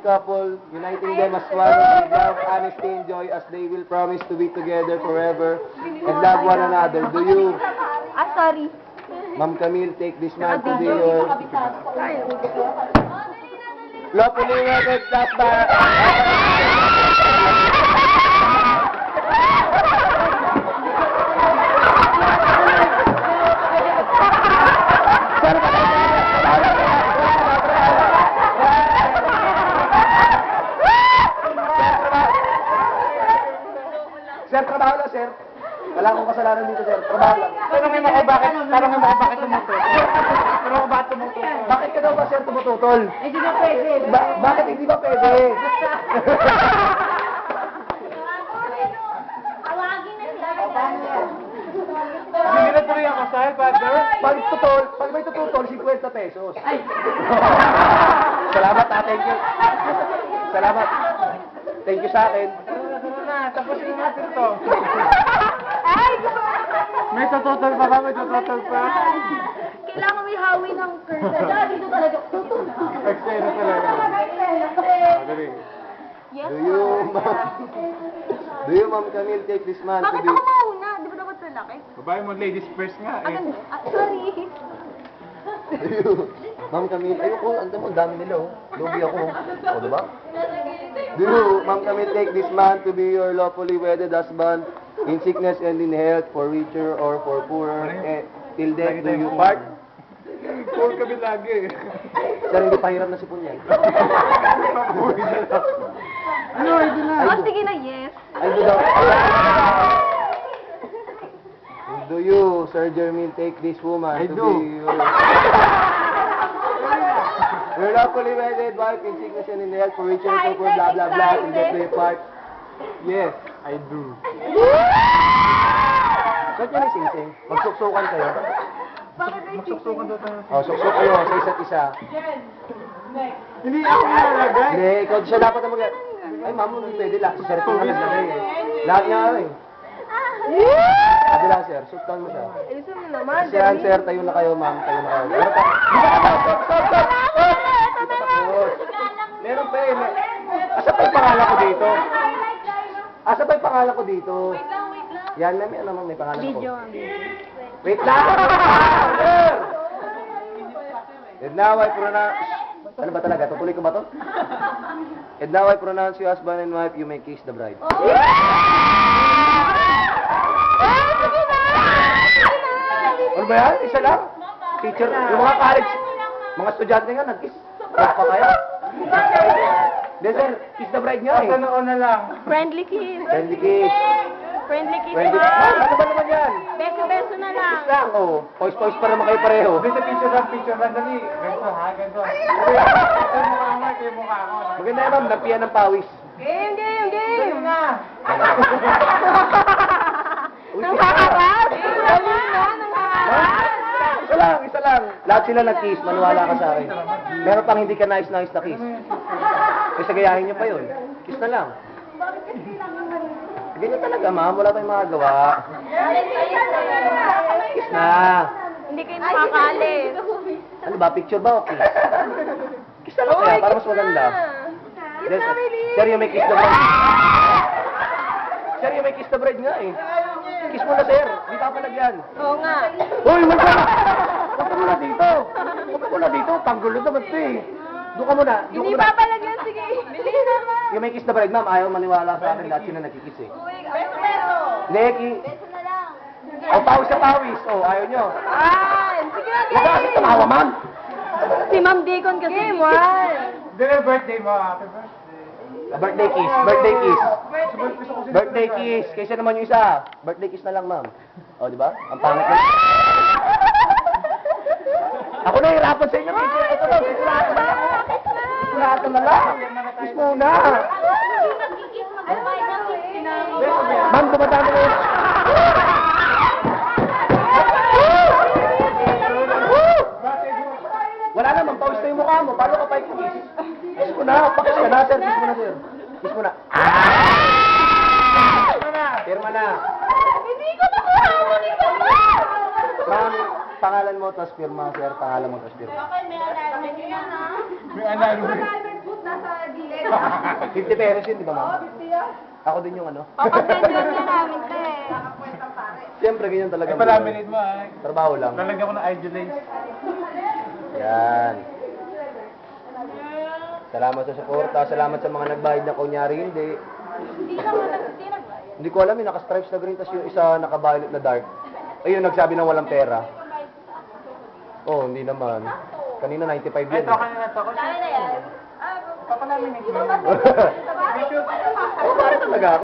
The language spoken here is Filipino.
couple, uniting them as one with love, honesty, and joy as they will promise to be together forever and love one another. Do you, Sorry. Ma'am Camille, take this man to be your lawfully wedded husband? Sir, trabaho lang, sir. Wala akong kasalanan dito, sir. Trabaho lang. Tanongin mo ko bakit tumutol. Pero ako bakit tumutol? Bakit ka daw ba, sir, tumututol? Hindi na pwede. Bakit hindi ba pwede? Awagin na siya. Hindi na tuloy ang kasal, father. Pag may tututol, 50 pesos. Salamat, thank you. Salamat. Thank you sa akin. Tapusin na natin to. Ay! May tututol pa ba? May tututol pa? Kailangan may hawi ng curtain. Dito talaga tutol. Eksena talaga. Madali. Yes, Do you, Ma'am Camille, take this man to Bakit be... ako mauna? Di ba dapat lalaki? Babae mo, ladies first nga eh. Sorry. Do you, Ma'am Camille, ayoko, ang dami nila, oh. Lugi ako. O, diba? Do you, Ma'am Camille, take this man to be your lawfully wedded husband in sickness and in health, for richer or for poorer, till death do you part? Poor kami lagi. Sir, hindi pahirap na si Punyan. Ano, ito na. Sige na, yes. Ay, do daw. Do you, Sir Jermaine, take this woman I to do. be your lawfully wedded wife in sickness and in health, for richer or for blah blah blah, till death do you part? Yes, I do. Saan yan sing-sing? Magsuksukan kayo. Magsuksukan daw tayo. O, suksuk kayo sa isa't isa. Hindi ako nalagay. Hindi, ikaw siya dapat na mag... Ay, ma'am, hindi pwede. Lahat si Sir King na naglagay eh. Lahat niya eh. Sabi lang, sir. Sultan mo siya. Ayusin mo naman. Sir, tayo na kayo, ma'am. Tayo na kayo. Meron pa eh. Asa pa yung pangalan ko dito? Asa pa yung pangalan ko dito? Yan, may ano naman may pangalan ko. Wait lang! Sir! And now I pronounce... Ano ba talaga? Tutuloy ko ba to? And now I pronounce you husband and wife, you may kiss the bride. Ano ba yan? Isa lang? Teacher, yung mga college, mga estudyante nga, nag-kiss. Wala pa kaya? Hindi, sir, kiss the bride nga eh. Sa noon na lang. Friendly kiss. Friendly kiss. Friendly kiss. Friendly kiss. Ma'am, ano ba naman yan? Beso-beso na lang. Kiss lang, oh. Poise-poise pa naman kayo pareho. Hindi sa picture lang, dali. Ganito ha, ganito. Ito yung mukha mo, ito yung mukha ko. Maganda yan, ma'am, napiyan ng pawis. Game. Dali na. Nakakakas? Isa lang. Lahat sila nag-kiss, maniwala ka sa akin. Meron pang hindi ka nice na kiss. Kasi gayahin niyo pa yun. Kiss na lang. Ganyan talaga, ma'am. Wala tayong magagawa. Kiss na. Hindi kayo nakakalis. Ano ba? Picture ba? Okay. Kiss na lang kaya, para mas maganda. Yes, sir, you may kiss the bride. Sir, you may kiss the bride nga eh. Kiss mo na, sir. Di ka palagyan. Oo nga. Hoy, wag ka! Huwag ka muna dito! Huwag ka muna dito! Panggulo naman ito eh! Doon ka muna! Doon ka Hindi muna! pa palagyan. Sige. Bilis naman. Yung may kiss the bride, ma'am, ayaw maniwala sa akin. Lahat sila nagkikiss eh. Beso. Neki! Beso na lang. O, pawis sa pawis! O, ayaw nyo! Sige na, Huwag ka kasi tumawa, ma'am! Si Ma'am Deacon kasi. Game 1. Dali birthday mo, happy birthday. Birthday kiss! Birthday kiss! Birthday kiss! Kaysa naman yung isa. Birthday kiss na lang, ma'am. O, di ba? Ang pangit na. Ako na hirapan sa inyo. Ito na, sisulahan na lang. Sisulahan na lang. Kiss muna. Ma'am, dumadami na yun. Wala naman, pawis na yung mukha mo. Paano ka pa i-kiss? Kiss mo na. Pakis ka na, sir. Kiss mo na, sir. Kiss mo na. Pirma na. Hindi ko nakuha. Hindi ko na. Ma'am, pangalan mo, tas pirma, sir. Pangalan mo, tas pirma. Okay, may alarm. May alarm. Nasa gilid. 50 pesos yun, di ba ma'am? Ako din yung ano. Papasend lang niya namin, te. Siyempre, ganyan talaga. Ay, palaminate mo ah. Trabaho lang. Lalagyan ko ng idolize. Yan. Salamat sa suporta, salamat sa mga nagbayad na kunyari hindi. Hindi nagbayad. Hindi ko alam, yung naka-stripes na green, tapos yung isa naka-violet na dark. Ayun, nagsabi ng walang pera. Oh, hindi naman. Kanina 95 Ay, yan. ito kanina to. Kaya na yan. Papalaminate mo. Oo, talaga.